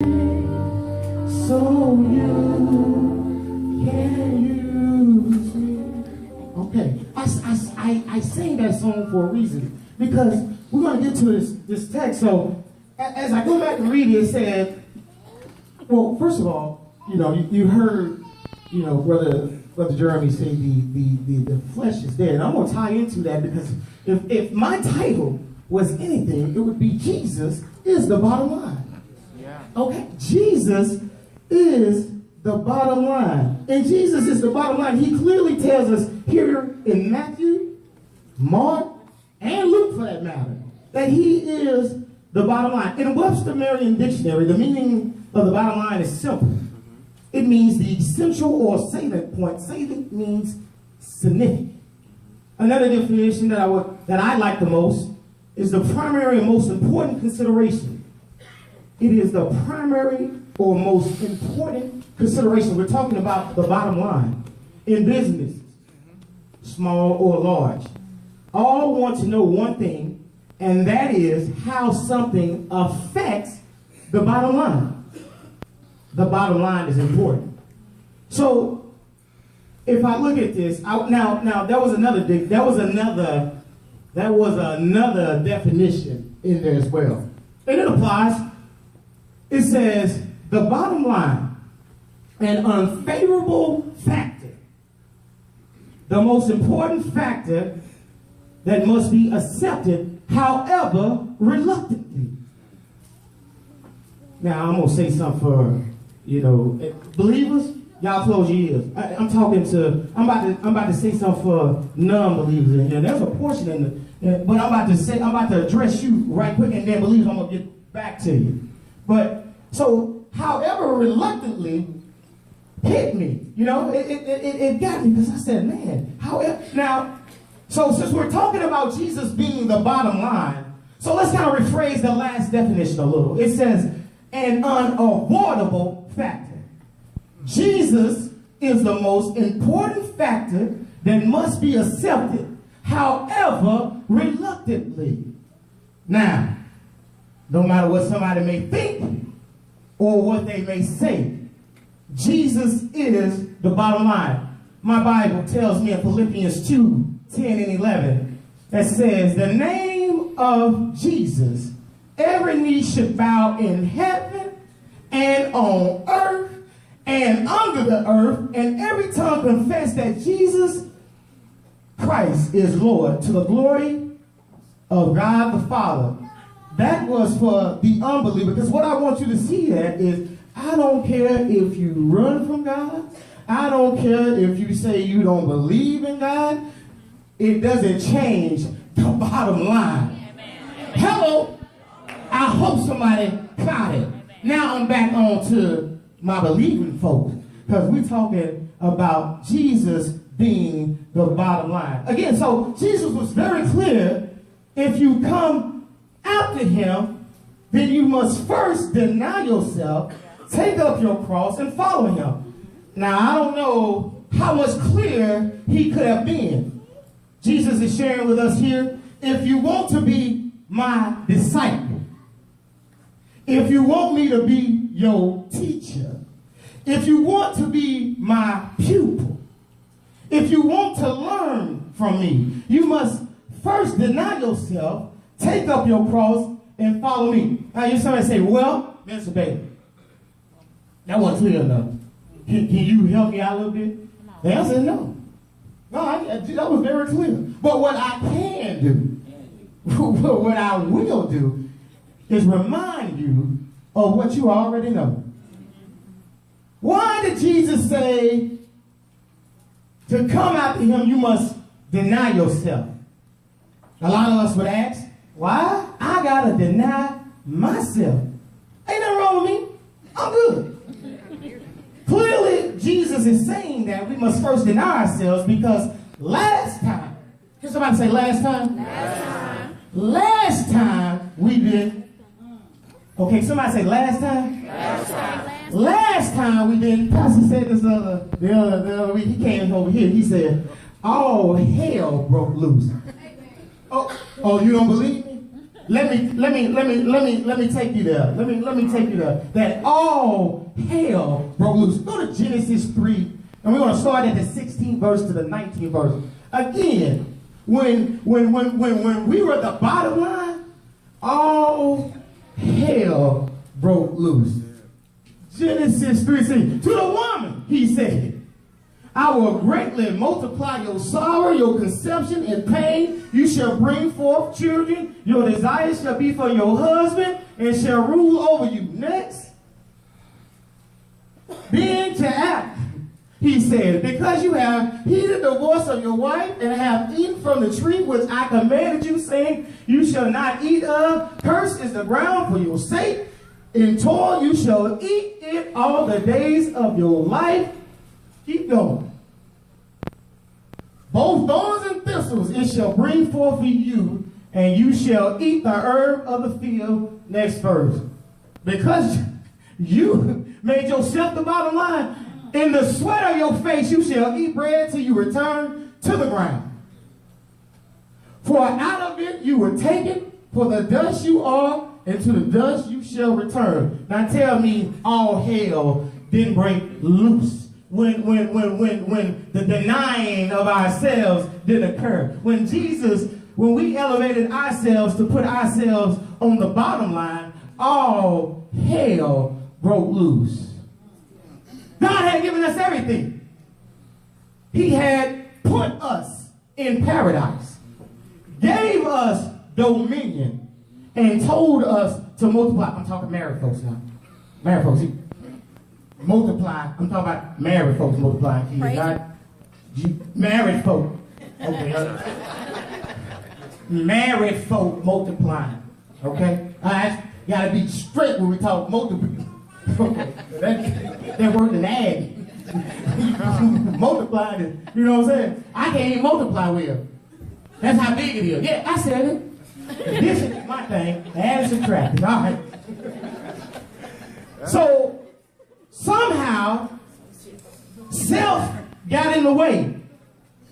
so you can use me. Okay, I sing that song for a reason because we're going to get to this text. So as I go back and read it, it said, well, first of all, you heard, Brother Jeremy say the flesh is dead. And I'm going to tie into that because if my title was anything, it would be Jesus is the bottom line. Yeah. Okay, Jesus is the bottom line. And Jesus is the bottom line. He clearly tells us here in Matthew, Mark, and Luke for that matter, that he is the bottom line. In Webster Merriam Dictionary, the meaning of the bottom line is simple. It means the essential or salient point. Salient means significant. Another definition that I like the most is the primary and most important consideration. It is the primary or most important consideration. We're talking about the bottom line in business, small or large. All want to know one thing, and that is how something affects the bottom line. The bottom line is important. So, if I look at this, now that was another definition in there as well, and it applies. It says the bottom line, an unfavorable factor, the most important factor that must be accepted, however reluctantly. Now I'm gonna say something for believers. Y'all close your ears. I'm about to say something for non-believers in here. There's a portion but I'm about to address you right quick, and then believers, I'm gonna get back to you. But so, however reluctantly, hit me. It got me because I said, man, however. Now, so since we're talking about Jesus being the bottom line, so let's kind of rephrase the last definition a little. It says, an unavoidable factor. Jesus is the most important factor that must be accepted, however reluctantly. Now, no matter what somebody may think or what they may say, Jesus is the bottom line. My Bible tells me in Philippians 2:10 and 11 that says, the name of Jesus, every knee should bow in heaven and on earth and under the earth, and every tongue confess that Jesus Christ is Lord, to the glory of God the Father. That was for the unbeliever, because what I want you to see that is, I don't care if you run from God. I don't care if you say you don't believe in God. It doesn't change the bottom line. Amen. Hello. I hope somebody caught it. Now I'm back on to my believing folks, because we're talking about Jesus being the bottom line. Again, so Jesus was very clear. If you come after him, then you must first deny yourself, take up your cross, and follow him. Now, I don't know how much clearer he could have been. Jesus is sharing with us here, if you want to be my disciple, if you want me to be your teacher, if you want to be my pupil, if you want to learn from me, you must first deny yourself, take up your cross, and follow me. Now, you somebody say, well, Mr. Bailey, that wasn't clear enough. Can you help me out a little bit? The answer is no. No, that was very clear. But what I can do, what I will do, is remind you of what you already know. Why did Jesus say, to come after him, you must deny yourself? A lot of us would ask, why? I gotta deny myself. Ain't nothing wrong with me. I'm good. Clearly, Jesus is saying that we must first deny ourselves, because last time, can somebody say last time? Last time we did. Okay, somebody say last time? Last time we did. Pastor said this the other week. He came over here. He said, all hell broke loose. Oh, you don't believe me? Let me take you there. Let me take you there. That all hell broke loose. Go to Genesis 3, and we're going to start at the 16th verse to the 19th verse. Again, when we were at the bottom line, all hell broke loose. Genesis 3:16. To the woman, he said, I will greatly multiply your sorrow, your conception, and pain. You shall bring forth children. Your desires shall be for your husband, and shall rule over you. Next. Being to act, he said, because you have heeded the voice of your wife, and have eaten from the tree which I commanded you, saying, you shall not eat of. Cursed is the ground for your sake. In toil you shall eat it all the days of your life. Keep going. Both thorns and thistles it shall bring forth for you, and you shall eat the herb of the field. Next verse. Because you made yourself the bottom line, in the sweat of your face you shall eat bread till you return to the ground. For out of it you were taken, for the dust you are, and to the dust you shall return. Now tell me all hell didn't break loose when the denying of ourselves didn't occur. When we elevated ourselves to put ourselves on the bottom line, all hell broke loose. God had given us everything. He had put us in paradise, gave us dominion, and told us to multiply. I'm talking married folks now. Married folks, multiply. I'm talking about married folks multiplying. Not married folk. Okay. Married folk multiplying. Okay? Alright? Gotta be straight when we talk multiply. that word is add. Multiply is, you know what I'm saying? I can't even multiply with. That's how big it is. Yeah, I said it. Addition is my thing. Add and subtract. All right. So somehow self got in the way.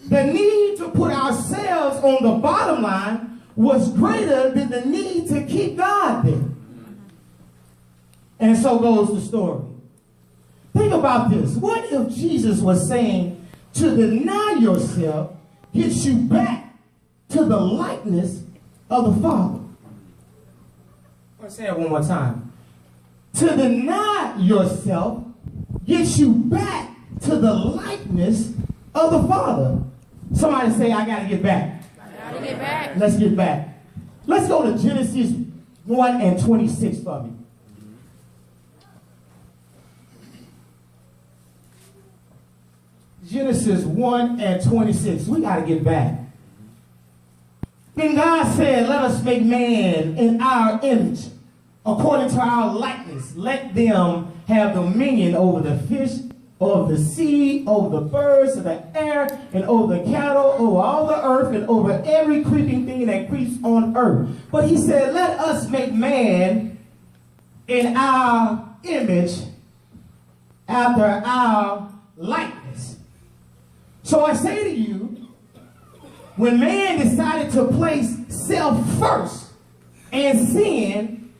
The need to put ourselves on the bottom line was greater than the need to keep God there. And so goes the story. Think about this. What if Jesus was saying to deny yourself gets you back to the likeness of the Father? I'll say it one more time. To deny yourself gets you back to the likeness of the Father. Somebody say, I got to get back. I got to get back. Let's get back. Let's go to Genesis 1 and 26 for me. Genesis 1 and 26. We got to get back. Then God said, let us make man in our image, according to our likeness. Let them have dominion over the fish, over the sea, over the birds of the air, and over the cattle, over all the earth, and over every creeping thing that creeps on earth. But he said, let us make man in our image, after our likeness. So I say to you, when man decided to place self first and sin,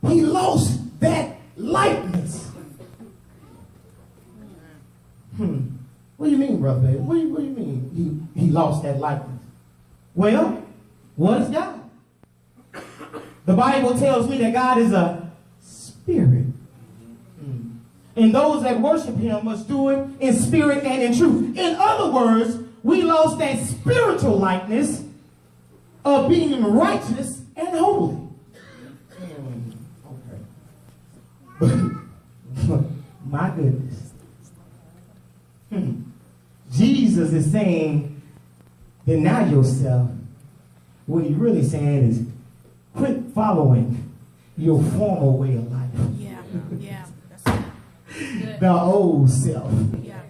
he lost that likeness. What do you mean, brother? What do you mean he lost that likeness? Well, what is God? The Bible tells me that God is a spirit. And those that worship him must do it in spirit and in truth. In other words, we lost that spiritual likeness of being righteous and holy. Okay. My goodness. Jesus is saying, deny yourself. What he's really saying is, quit following your former way of life. Yeah. The old self. Yeah.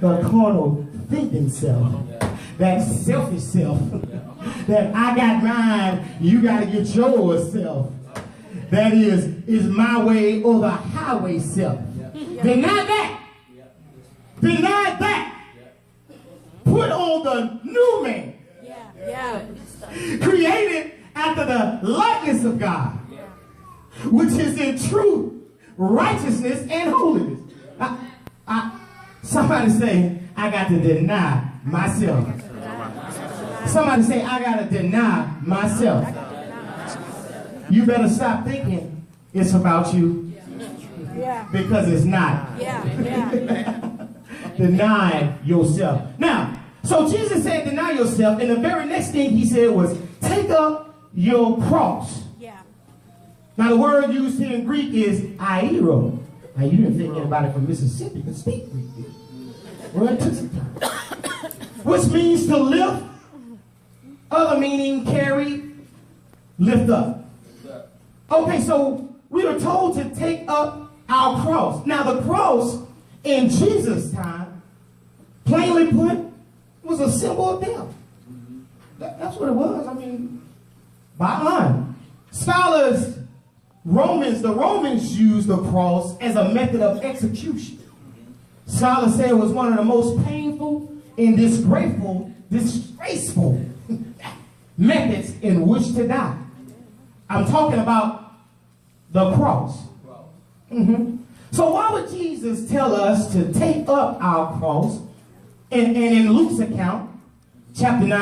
The carnal thinking self. That selfish self. That I got mine, you got to get yours self. That is my way or the highway self. Deny that. Deny that. Put on the new man. Yeah. Created after the likeness of God, which is in truth, righteousness, and holiness. Somebody say, I got to deny myself. Somebody say, I got to deny myself. You better stop thinking it's about you, Yeah. because it's not. Yeah. Deny yourself. Now, so Jesus said deny yourself, and the very next thing he said was take up your cross. Yeah. Now the word used here in Greek is airo. Now you didn't think anybody from Mississippi could speak Greek. Did you? Well, it took some time. Which means to lift, other meaning carry, lift up. Okay, so we were told to take up our cross. Now the cross in Jesus' time, plainly put, was a symbol of death. That's what it was. I mean, bottom line. Scholars, the Romans used the cross as a method of execution. Scholars say it was one of the most painful and disgraceful methods in which to die. I'm talking about the cross. So why would Jesus tell us to take up our cross? And in Luke's account, chapter 9,